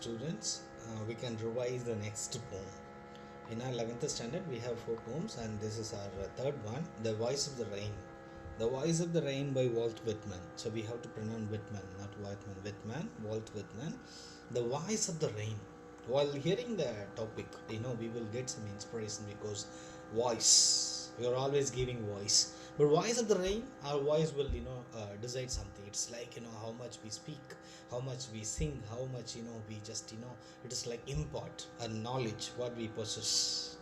students, we can revise the next poem. In our 11th standard, we have 4 poems, and this is our third one, The Voice of the Rain. The Voice of the Rain by Walt Whitman. So we have to pronounce Whitman, not Whitman, Whitman, Walt Whitman. The Voice of the Rain. While hearing the topic, we will get some inspiration because voice, we are always giving voice. But voice of the rain, our voice will, decide something. It's like, how much we speak, how much we sing, how much, we just, it is like import a knowledge, what we possess.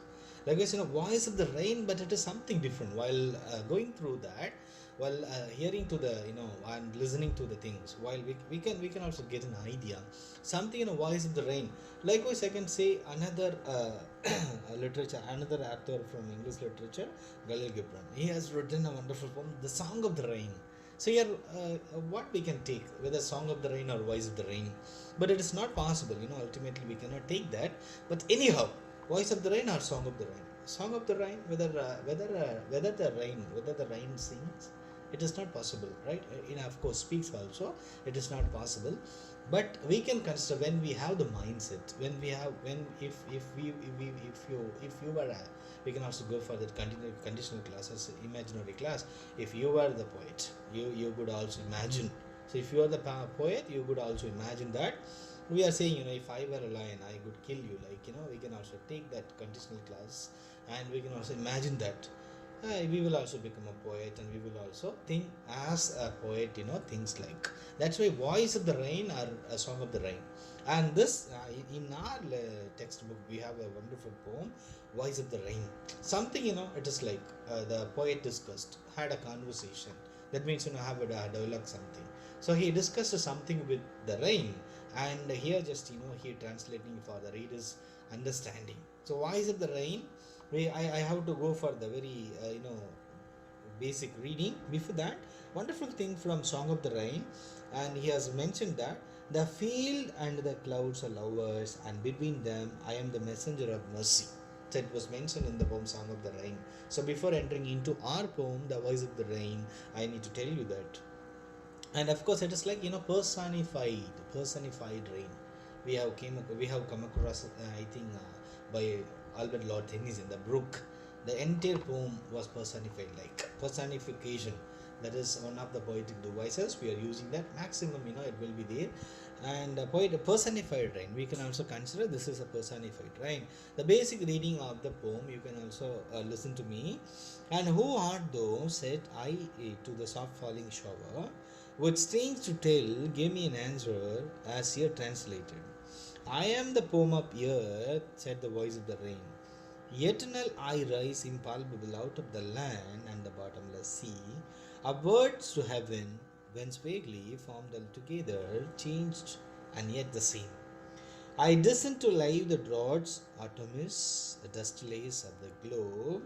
Likewise, voice of the rain, but it is something different. While going through that, while hearing to the, and listening to the things, while we can also get an idea, something voice of the rain. Likewise, I can say another literature, another author from English literature, Khalil Gibran. He has written a wonderful poem, The Song of the Rain. So here, what we can take, whether Song of the Rain or Voice of the Rain, but it is not possible. Ultimately we cannot take that. But anyhow, Voice of the Rain or Song of the Rain. Song of the Rain, whether the rain sings, it is not possible, right? Of course, speaks also, it is not possible. But we can consider when we have the mindset, when we have, when if you were we can also go for that conditional class as imaginary class. If you were the poet, you could also imagine. So if you are the poet, you could also imagine that we are saying, if I were a lion, I could kill you. We can also take that conditional class, and we can also imagine that we will also become a poet, and we will also think as a poet, things like. That's why Voice of the Rain or A Song of the Rain. And this, in our textbook, we have a wonderful poem, Voice of the Rain. Something, it is like the poet discussed, had a conversation. That means, have a dialogue, something. So he discussed something with the rain, and here just, he translating for the reader's understanding. So Voice of the Rain, I have to go for the very basic reading. Before that, wonderful thing from Song of the Rain, and he has mentioned that the field and the clouds are lovers, and between them I am the messenger of mercy. So it was mentioned in the poem Song of the Rain. So before entering into our poem, The Voice of the Rain, I need to tell you that. And of course, it is like, personified rain. We have come across, I think, by Albert Lord Tennyson, the brook. The entire poem was personified, like personification. That is one of the poetic devices. We are using that maximum, it will be there. And a personified rain, we can also consider this is a personified rain. The basic reading of the poem, you can also listen to me. And who art thou, said I to the soft falling shower, with strange to tell, gave me an answer as here translated. I am the poem of earth, said the voice of the rain. Eternal I rise impalpable out of the land and the bottomless sea, upwards to heaven, whence vaguely formed altogether, changed and yet the same. I descend to live the droughts, atoms, the dust lays of the globe,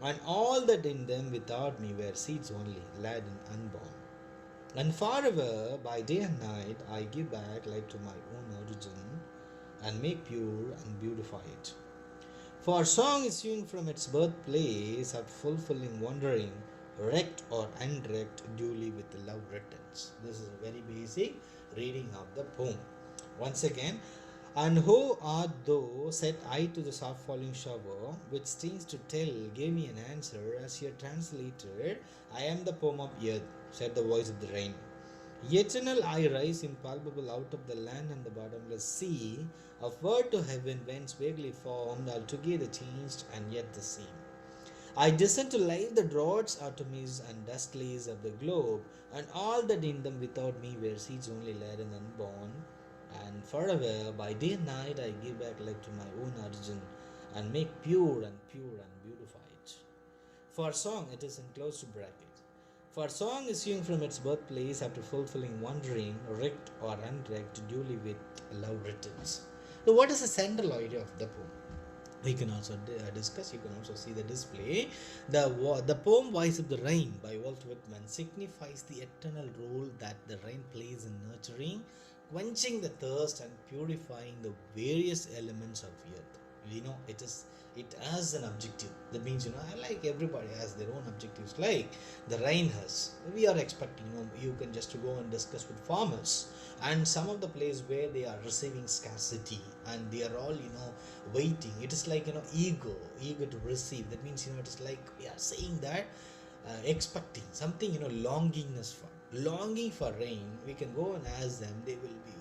and all that in them without me were seeds only, lad and unborn. And forever, by day and night, I give back life to my own origin, and make pure and beautify it. For song issuing from its birthplace at fulfilling wandering, wrecked or unwrecked, duly with the love returns. This is a very basic reading of the poem. Once again, and who art thou, said I to the soft falling shower, which stings to tell, gave me an answer, as here translated, I am the poem of earth, said the voice of the rain. Eternal I rise impalpable out of the land and the bottomless sea, upward to heaven whence vaguely formed, altogether changed and yet the same. I descend to live the droughts, atoms, and dust lays of the globe, and all that in them without me were seeds only led and unborn. And forever, by day and night, I give back life to my own origin, and make pure and beautify it. For song, it is enclosed to bracket. For song issuing from its birthplace after fulfilling wandering, wrecked or unwrecked, duly with love returns. So, what is the central idea of the poem? We can also discuss. You can also see the display. The poem Voice of the Rain by Walt Whitman signifies the eternal role that the rain plays in nurturing, quenching the thirst, and purifying the various elements of earth. it has an objective. That means, like everybody has their own objectives, like the rain has. We are expecting, you can just go and discuss with farmers, and some of the place where they are receiving scarcity, and they are all, waiting. It is like, eager to receive. That means, it is like we are saying that, expecting something, longing for rain. We can go and ask them. They will be,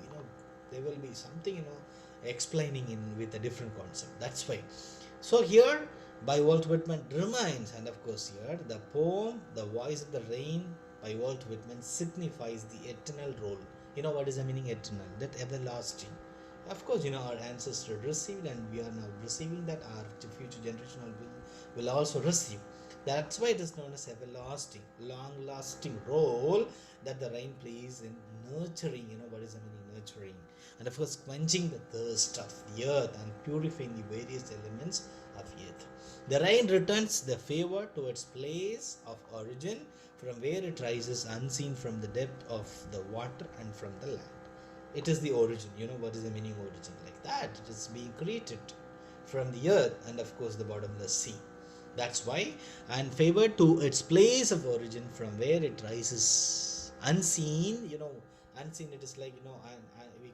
they will be something, explaining in with a different concept. That's why. So here, by Walt Whitman reminds, and of course here the poem The Voice of the Rain by Walt Whitman signifies the eternal role. What is the meaning eternal? That everlasting. Of course, our ancestors received, and we are now receiving that. Our future generation will also receive. That's why it is known as everlasting, long-lasting role that the rain plays in nurturing. What is the meaning nurturing? And of course, quenching the thirst of the earth and purifying the various elements of earth. The rain returns the favor to its place of origin, from where it rises unseen from the depth of the water and from the land. It is the origin. What is the meaning origin? Like that, it is being created from the earth and of course the bottomless sea. That's why, and favored to its place of origin, from where it rises unseen. Unseen, it is like, and we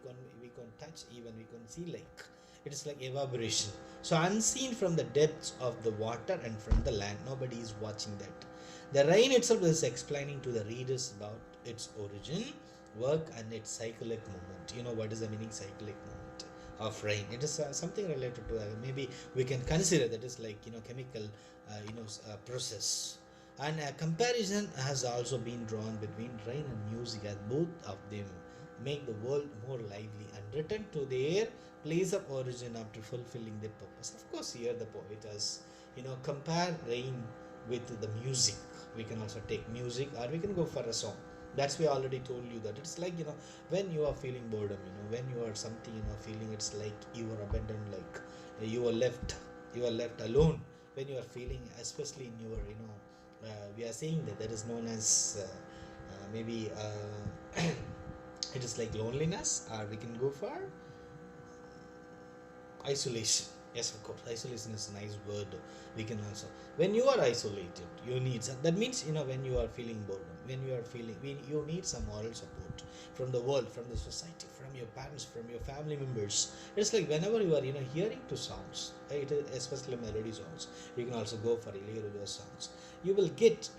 can touch, even we can see, like it is like evaporation. So unseen from the depths of the water and from the land, nobody is watching that. The rain itself is explaining to the readers about its origin, work, and its cyclic movement. What is the meaning cyclic movement of rain? It is something related to maybe we can consider that is like chemical process. And a comparison has also been drawn between rain and music, as both of them make the world more lively and return to their place of origin after fulfilling their purpose. Of course, here the poet has compare rain with the music. We can also take music, or we can go for a song. That's why I already told you that it's like when you are feeling boredom, when you are something feeling, it's like you are abandoned, like you are left alone. When you are feeling, especially in your we are saying that is known as maybe it is like loneliness, or we can go for isolation. Yes, of course, isolation is a nice word. We can also, when you are isolated, you need some, that means when you are feeling boredom, when you need some moral support from the world, from the society, from your parents, from your family members. It's like whenever you are hearing to songs, right, especially melody songs, you can also go for religious songs. You will get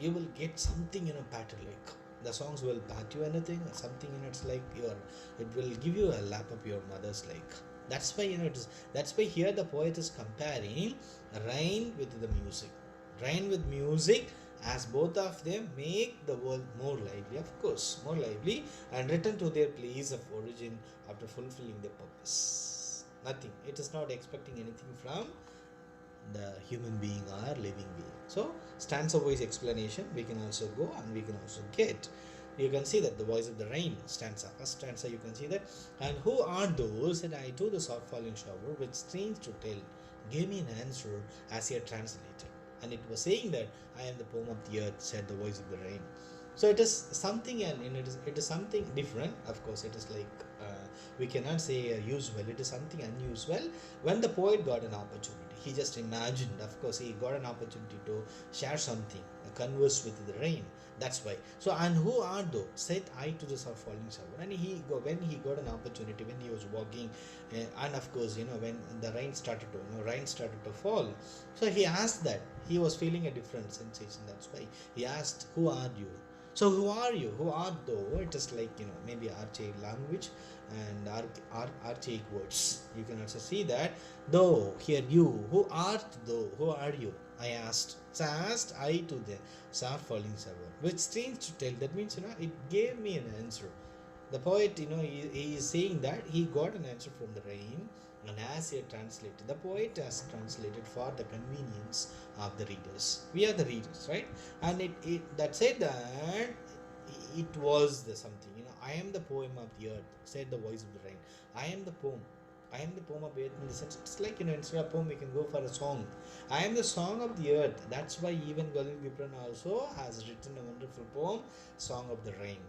something pattern, like the songs will pat you anything, something it's like it will give you a lap up your mother's, like. That's why that's why here the poet is comparing rain with the music. Rain with music, as both of them make the world more lively, of course, more lively, and return to their place of origin after fulfilling their purpose. Nothing. It is not expecting anything from the human being or living being. So stanza wise explanation we can also go, and we can also get. You can see that the voice of the rain stanza. First stanza, you can see that. And who are those that I do the soft falling shower, which strange to tell, gave me an answer as he had translated. And it was saying that I am the poem of the earth, said the voice of the rain. So it is something, and it is something different. Of course, it is like we cannot say usual. It is something unusual. When the poet got an opportunity, he just imagined. Of course, he got an opportunity to share something, converse with the rain. That's why. So, and who are those? Said I to the soft falling shower. And when he got an opportunity, when he was walking, and of course, when the rain started to fall. So he asked that. He was feeling a different sensation. That's why he asked, "Who are you?" So who are you? Who art thou? It is like maybe archaic language and archaic words. You can also see that. Though here you, who art thou? Who are you? I asked. So asked I to the soft falling shower, which strange to tell. That means it gave me an answer. The poet, he is saying that he got an answer from the rain, and as he had translated, the poet has translated for the convenience of the readers. We are the readers, right? And it that said that it was the something. I am the poem of the earth, said the voice of the rain. I am the poem. I am the poem of the earth, in the sense it's like instead of poem we can go for a song. I am the song of the earth. That's why even Khalil Gibran also has written a wonderful poem, Song of the Rain.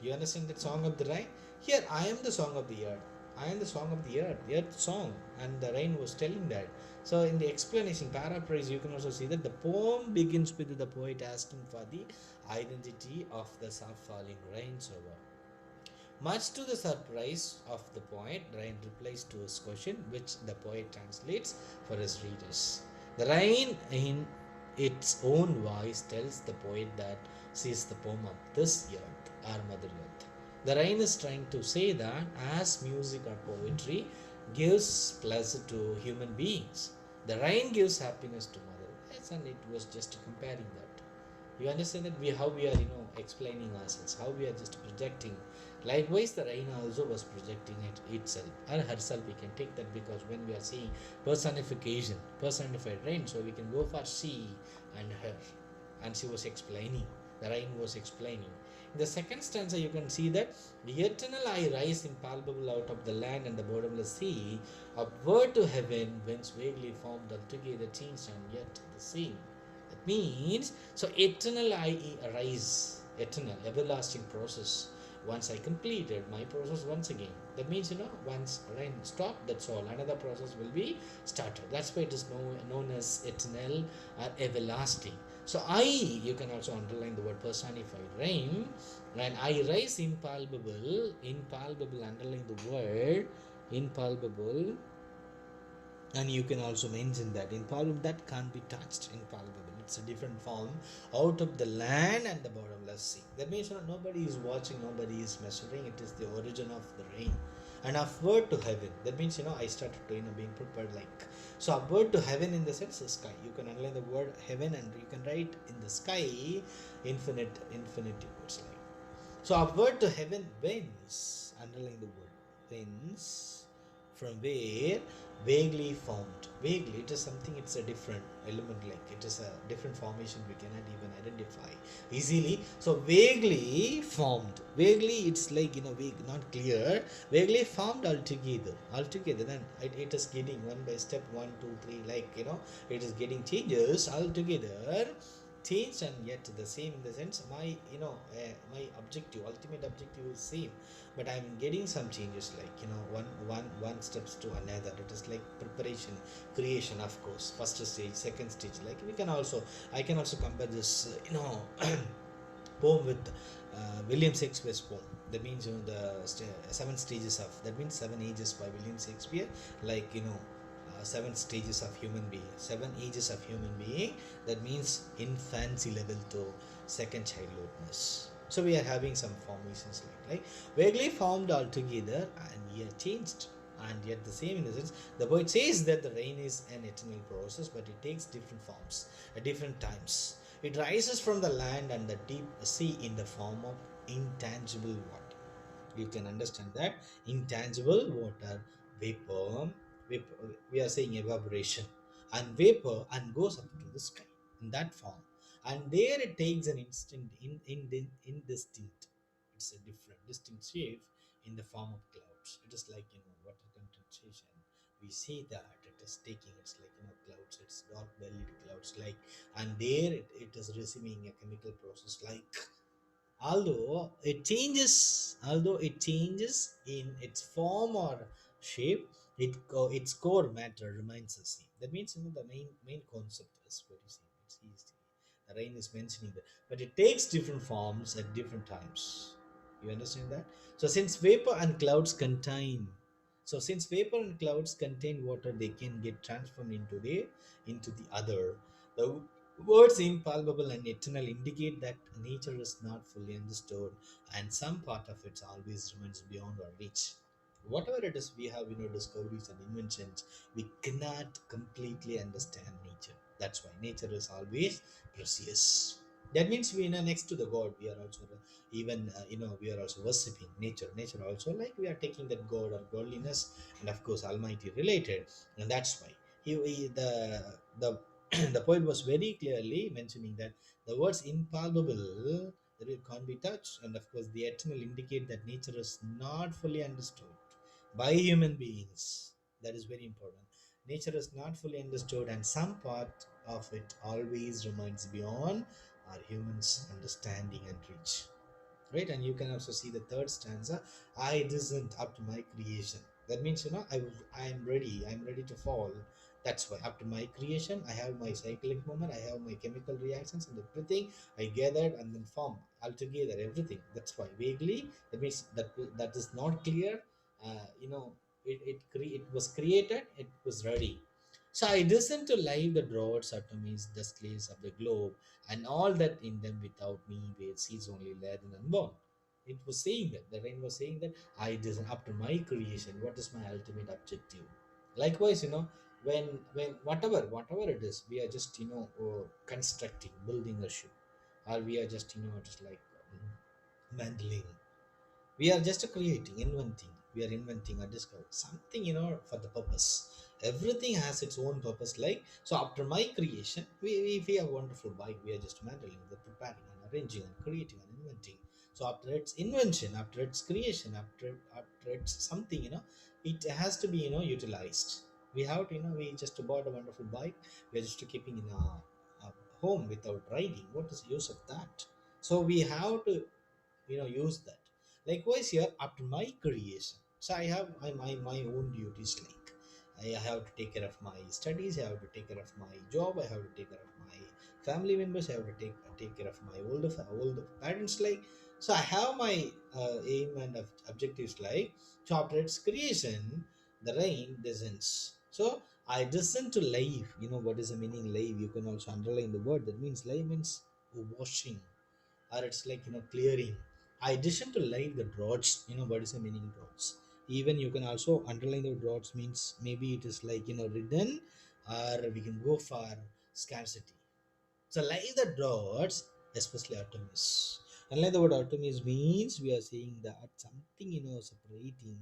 You understand that Song of the Rain? Here I am the song of the earth. I am the song of the earth song, and the rain was telling that. So, in the explanation, paraphrase, you can also see that the poem begins with the poet asking for the identity of the soft falling rains over. Much to the surprise of the poet, Rain replies to his question, which the poet translates for his readers. The rain, in its own voice, tells the poet that she is the poem of this earth, our Mother Earth. The rain is trying to say that as music or poetry gives pleasure to human beings, the rain gives happiness to Mother. Yes, and it was just comparing that. You understand that how we are explaining ourselves, how we are just projecting. Likewise, the rain also was projecting itself or herself. We can take that because when we are seeing personification, personified rain, so we can go for she and her, and she was explaining. The rain was explaining. In the second stanza, you can see that the eternal eye rise impalpable out of the land and the bottomless sea, upward to heaven, whence vaguely formed altogether changed and yet the same. That means, so eternal I arise, eternal, everlasting process. Once I completed my process once again. That means, once rain stopped, that's all. Another process will be started. That's why it is known as eternal or everlasting. So you can also underline the word personified rain. And I rise impalpable, impalpable, underline the word impalpable, and you can also mention that impalpable, that can't be touched, impalpable, it's a different form, out of the land and the bottomless sea. That means nobody is watching, nobody is measuring, it is the origin of the rain. And upward to heaven, that means I started to being prepared, like, so upward to heaven in the sense the sky. You can underline the word heaven and you can write in the sky infinity words, like, so upward to heaven whence, underline the word whence, from where vaguely formed. Vaguely, it is something, it's a different element, like it is a different formation we cannot even identify easily. So vaguely formed. Vaguely, it's like vague, not clear. Vaguely formed altogether. Altogether, then it is getting one by step, 1, 2, 3, like it is getting changes altogether, changed and yet the same, in the sense my my objective, ultimate objective is same, but I'm getting some changes, like one steps to another. It is like preparation, creation, of course, first stage, second stage, like I can also compare this poem with William Shakespeare's poem. That means the seven stages of, that means seven ages by William Shakespeare, like seven stages of human being, seven ages of human being. That means infancy level to second childhoodness. So we are having some formations like vaguely formed altogether and yet changed, and yet the same, in the sense the poet says that the rain is an eternal process, but it takes different forms at different times. It rises from the land and the deep sea in the form of intangible water. You can understand that intangible water, vapor, we are saying evaporation, and vapor, and goes up to the sky in that form. And there it takes an instant indistinct. It's a different, distinct shape in the form of clouds. It is like water condensation. We see that it is taking. It's like clouds. It's dark bellied clouds, like, and there it is receiving a chemical process, like, although it changes in its form or shape, its core matter remains the same. That means the main concept is very same. It's easy. The rain is mentioning that, but it takes different forms at different times. You understand that? So since vapor and clouds contain water, they can get transformed into the other. The words impalpable and eternal indicate that nature is not fully understood, and some part of it always remains beyond our reach. Whatever it is, we have discoveries and inventions, we cannot completely understand nature. That's why nature is always precious. That means we next to the God, we are also even we are also worshipping nature. Nature also, like, we are taking that God or godliness, and of course Almighty related, and that's why the the poet was very clearly mentioning that the words impalpable, that it can't be touched, and of course the eternal indicate that nature is not fully understood by human beings. That is very important. Nature is not fully understood, and some part of it always remains beyond our humans' understanding and reach. Right, and you can also see the third stanza. I isn't up to my creation. That means, I'm ready. I'm ready to fall. That's why after my creation, I have my cyclic moment. I have my chemical reactions and everything. I gathered and then form altogether everything. That's why vaguely. That means that is not clear. It was created. It was ready. So I listened to live the droughts, atomies, dust layers of the globe, and all that in them without me, where seeds only led and unborn. It was saying that the rain was saying that I design after my creation. What is my ultimate objective? Likewise, when whatever it is, we are just constructing, building a ship, or we are just just like mandling. We are just creating, inventing. We are inventing or discover something for the purpose. Everything has its own purpose. Like, so after my creation, we have wonderful bike. We are just mandling, the preparing and arranging and creating and inventing. So after its invention, after its creation, after its something, it has to be utilized. We have to, we just bought a wonderful bike. We are just keeping in a home without riding. What is the use of that? So we have to use that. Likewise here, after my creation, so I have my own duties. Like, I have to take care of my studies, I have to take care of my job, I have to take care of my family members, I have to take care of my older parents. Like, so I have my aim and objectives. Like, so after its creation, the rain descends. So I descend to life. What is the meaning life? You can also underline the word. That means life means washing, or it's like clearing. I addition to live the droughts. What is the meaning droughts? Even you can also underline the droughts. Means maybe it is like written, or we can go for scarcity. So live the droughts, especially atoms. Unlike the word atoms means we are saying that something separating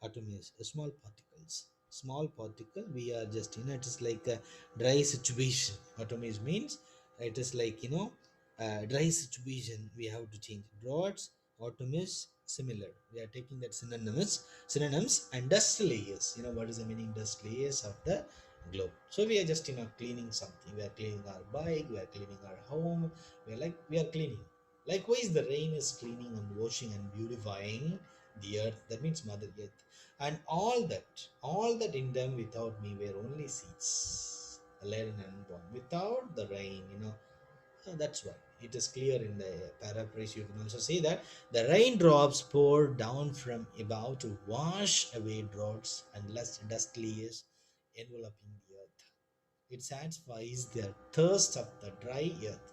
atom is small particles. Small particle, we are just it is like a dry situation. Atom is means it is like dry situation. We have to change droughts. Atom is similar. We are taking that synonyms. And dust layers, what is the meaning? Dust layers of the globe. So we are just cleaning something. We are cleaning our bike, we are cleaning our home. We are cleaning. Likewise, the rain is cleaning and washing and beautifying the earth. That means Mother Earth. And all that in them without me were only seeds, laden and unborn. Without the rain, that's why it is clear in the paraphrase. You can also say that the raindrops pour down from above to wash away droughts and less dust layers enveloping the earth. It satisfies their thirst of the dry earth.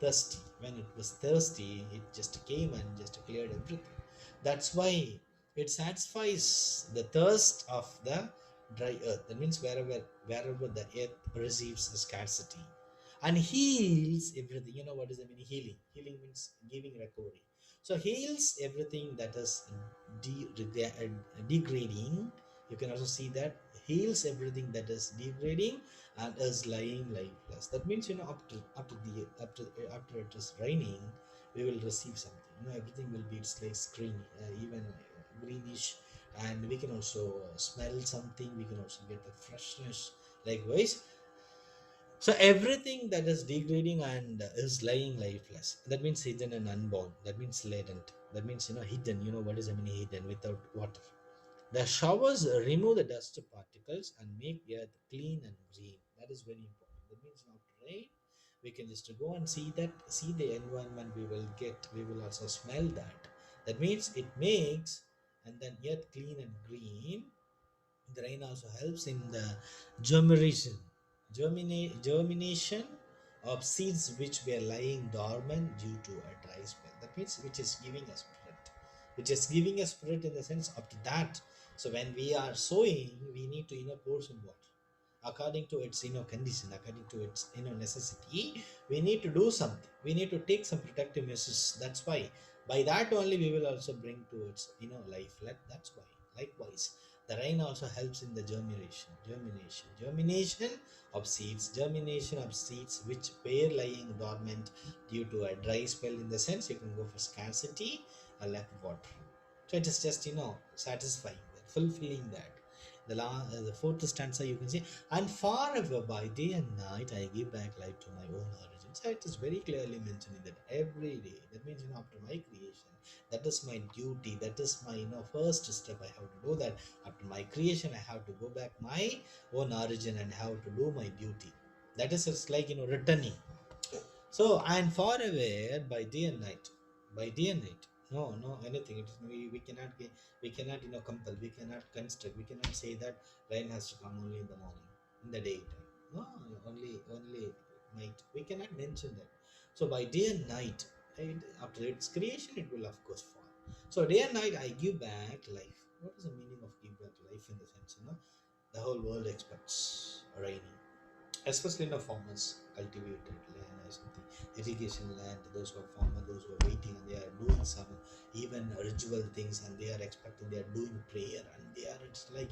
Thirsty. When it was thirsty, it just came and just cleared everything. That's why it satisfies the thirst of the dry earth. That means wherever the earth receives a scarcity, and heals everything. What is the meaning? Healing. Healing means giving recovery. So heals everything that is degrading. You can also see that heals everything that is degrading and is lying lifeless. That means after it is raining, we will receive something. Everything will be, it's like green, even greenish, and we can also smell something. We can also get the freshness. Likewise, so everything that is degrading and is lying lifeless, that means hidden and unborn. That means latent. That means hidden. What is I mean hidden? Without water. The showers remove the dust particles and make the earth clean and green. That is very important. That means after rain, we can just go and see the environment. We will get. We will also smell that. That means it makes and then earth clean and green. The rain also helps in the germination, germination of seeds which were lying dormant due to a dry spell. That means which is giving us spirit, which is giving us spirit in the sense up to that. So when we are sowing, we need to pour some water according to its condition, according to its necessity. We need to do something. We need to take some protective measures. That's why by that only we will also bring to its life. That's why. Likewise, the rain also helps in the germination of seeds, germination of seeds which were lying dormant due to a dry spell. In the sense, you can go for scarcity or lack of water. So it is just satisfying that, fulfilling that. The fourth stanza, you can say, and forever by day and night I give back life to my own origin. So it is very clearly mentioned that every day. That means, after my creation, that is my duty. That is my, first step. I have to do that. After my creation, I have to go back my own origin and have to do my duty. That is, it's like, returning. So and far away by day and night, by day and night. No, no, anything. We cannot we cannot, compel. We cannot construct. We cannot say that rain has to come only in the morning, in the daytime. No, only night. We cannot mention that. So by day and night, after its creation, it will of course fall. So day and night, I give back life. What is the meaning of give back life in the sense? The whole world expects raining, especially the farmers cultivated land or something, irrigation land, those who are farmer, those who are waiting, and they are doing some even ritual things, and they are expecting, they are doing prayer, and they are, it's like,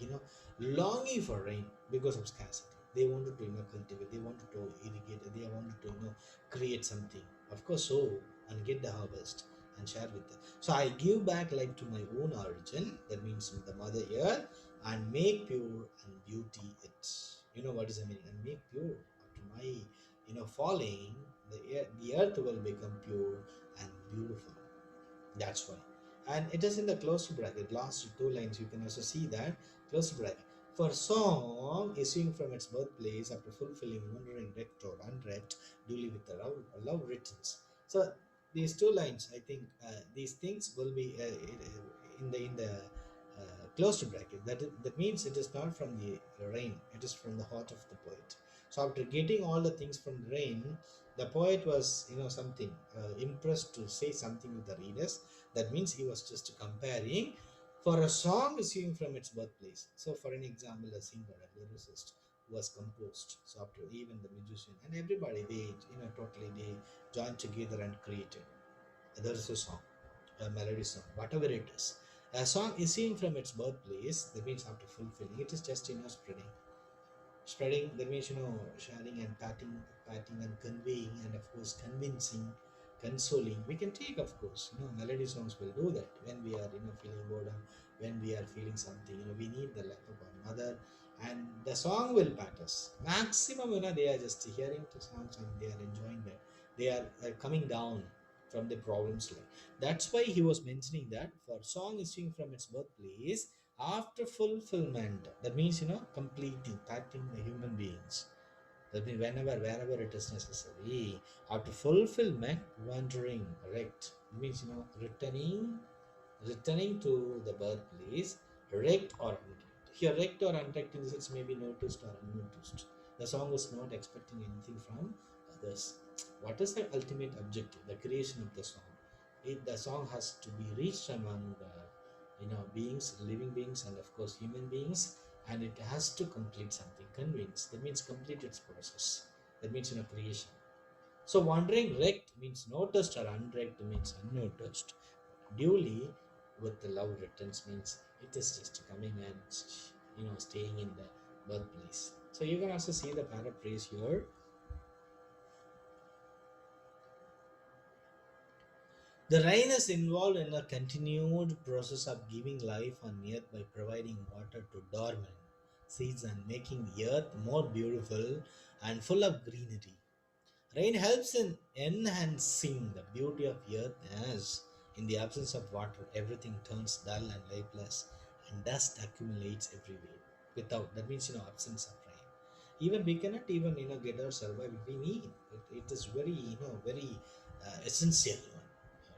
longing for rain because of scarcity. They wanted to, cultivate, they wanted to irrigate, they wanted to, create something, of course, sow and get the harvest and share with them. So I give back life to my own origin, that means the mother earth, and make pure and beauty it. What is the meaning? And make pure. After my, falling, the earth will become pure and beautiful. That's why. And it is in the closed bracket, last two lines, you can also see that closed bracket. For song issuing from its birthplace after fulfilling wandering wrecked or unwrecked, duly with the love returns. So these two lines, I think, these things will be in the closed bracket. That means it is not from the rain; it is from the heart of the poet. So after getting all the things from the rain, the poet was, something impressed to say something with the readers. That means he was just comparing for a song issuing from its birthplace. So for an example, a singer, a lyricist was composed. So after even the musician and everybody, they, totally they joined together and created. There is a song, a melody song, whatever it is. A song issuing from its birthplace, that means after fulfilling, it is just, spreading, that means, sharing and patting and conveying, and of course convincing, consoling. We can take, of course, melody songs will do that when we are, feeling boredom, when we are feeling something, we need the love of our mother, and the song will pat us maximum. They are just hearing the songs and they are enjoying that. They are coming down from the problems, like that's why he was mentioning that for song issuing from its birthplace after fulfillment, that means, completing, impacting the human beings. That means whenever, wherever it is necessary, after fulfillment, wandering, correct. It means, returning to the birthplace, wrecked or unwrecked. Here, wrecked or unwrecked in the sense maybe noticed or unnoticed. The song was not expecting anything from others. What is the ultimate objective? The creation of the song. The song has to be reached among beings, living beings, and of course human beings, and it has to complete something. Convince. That means complete its process. That means, creation. So wandering wrecked means noticed or unwrecked means unnoticed. Duly with the love returns means it is just coming and, staying in the birthplace. So you can also see the paraphrase here. The rain is involved in a continued process of giving life on earth by providing water to dormant seeds and making the earth more beautiful and full of greenery. Rain helps in enhancing the beauty of earth as, in the absence of water, everything turns dull and lifeless, and dust accumulates everywhere. Without, that means, absence of rain. Even we cannot even, get our survival. We need it. It is very, very essential one.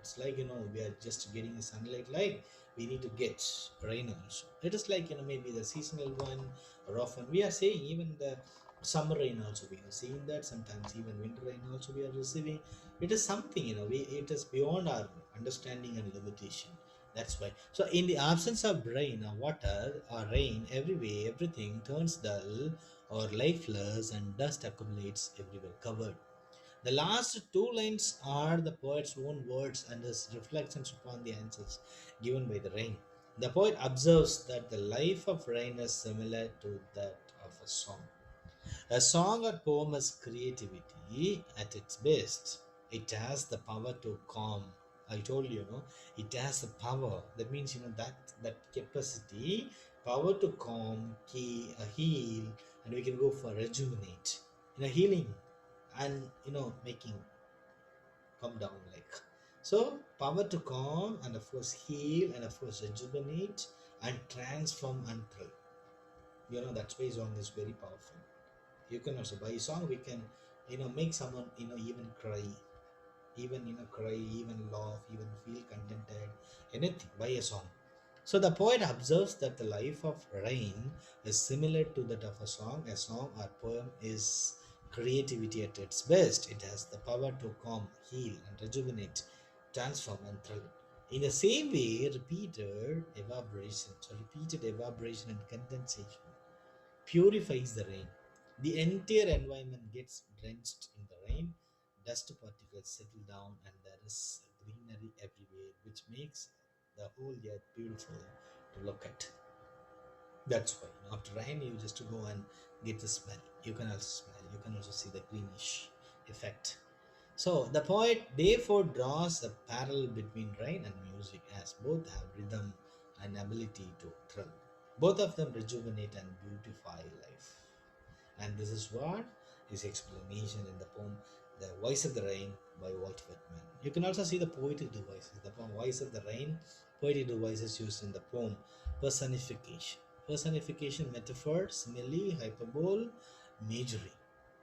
It's like, we are just getting the sunlight light. We need to get rain also. It is like, maybe the seasonal one, or often we are saying even the summer rain also we are seeing that, sometimes even winter rain also we are receiving. It is something, it is beyond our understanding and limitation. That's why, so in the absence of rain or water or rain, everywhere everything turns dull or lifeless, and dust accumulates everywhere, covered. The last two lines are the poet's own words and his reflections upon the answers given by the rain. The poet observes that the life of rain is similar to that of a song. A song or poem is creativity at its best. It has the power to calm. I told you, it has the power. That means, that capacity, power to calm, heal, and we can go for rejuvenate. Healing. and making come down like. So power to calm and of course heal and of course rejuvenate and transform and thrill. That's why song is very powerful. You can also by song we can make someone even cry, even cry, even laugh, even feel contented, anything by a song. So the poet observes that the life of rain is similar to that of a song. A song or poem is creativity at its best. It has the power to calm, heal, and rejuvenate, transform, and thrill. In the same way, repeated evaporation and condensation purifies the rain. The entire environment gets drenched in the rain, dust particles settle down, and there is greenery everywhere, which makes the whole earth beautiful to look at. That's why after rain, you just go and get the smell. You can also smell, you can also see the greenish effect. So the poet therefore draws a parallel between rain and music, as both have rhythm and ability to thrill. Both of them rejuvenate and beautify life. And this is what his explanation in the poem The Voice of the Rain by Walt Whitman. You can also see the poetic devices. The poem Voice of the Rain, poetic devices used in the poem personification. Personification, metaphor, simile, hyperbole, imagery.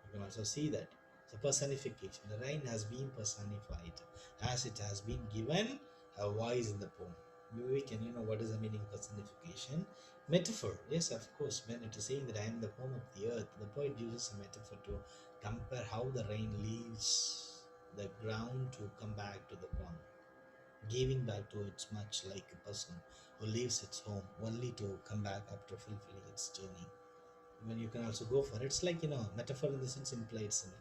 You can also see that. So personification. The rain has been personified as it has been given a voice in the poem. Maybe we can, what is the meaning of personification? Metaphor, yes, of course. When it is saying that I am the home of the earth, the poet uses a metaphor to compare how the rain leaves the ground to come back to the ground, giving back to its much like a person who leaves its home only to come back after fulfilling its journey. When you can also go for it, it's like metaphor in the sense implied simile.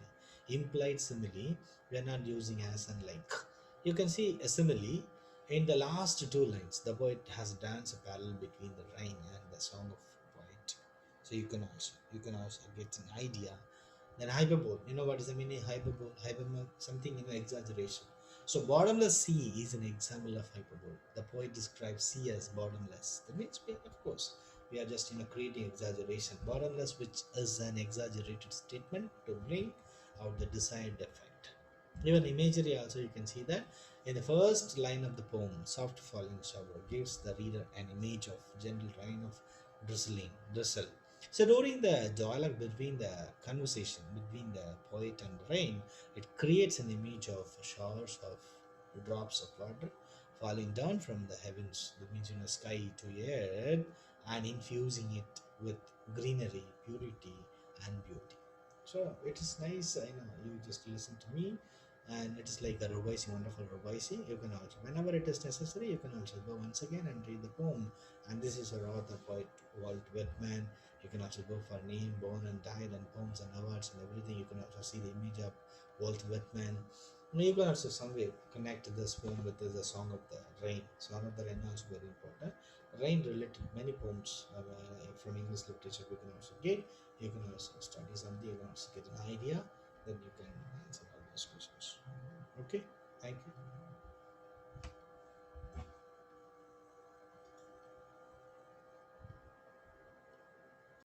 Implied simile, we are not using as and like. You can see a simile in the last two lines. The poet has danced a parallel between the rain and the song of poet. So you can also get an idea. Then hyperbole, what is the meaning hyperbole? Hyperbole, something exaggeration. So bottomless sea is an example of hyperbole. The poet describes sea as bottomless. That means of course we are just creating exaggeration. Bottomless, which is an exaggerated statement to bring out the desired effect. Even imagery also you can see that in the first line of the poem, soft falling shower gives the reader an image of gentle rain of drizzle. So during the dialogue between the conversation between the poet and the rain, it creates an image of showers of drops of water falling down from the heavens. That means sky to earth and infusing it with greenery, purity, and beauty. So it is nice, you just listen to me, and it is like a revising, wonderful revising. You can also, whenever it is necessary, you can also go once again and read the poem. And this is our author, poet Walt Whitman. You can also go for name, born and died, and poems and awards and everything. You can also see the image of Walt Whitman. You can also some way connect this poem with the Song of the Rain. Song of the Rain also very important. Rain related many poems from English literature we can also get. You can also study something, you can also get an idea, then you can answer all those questions. Okay, thank you.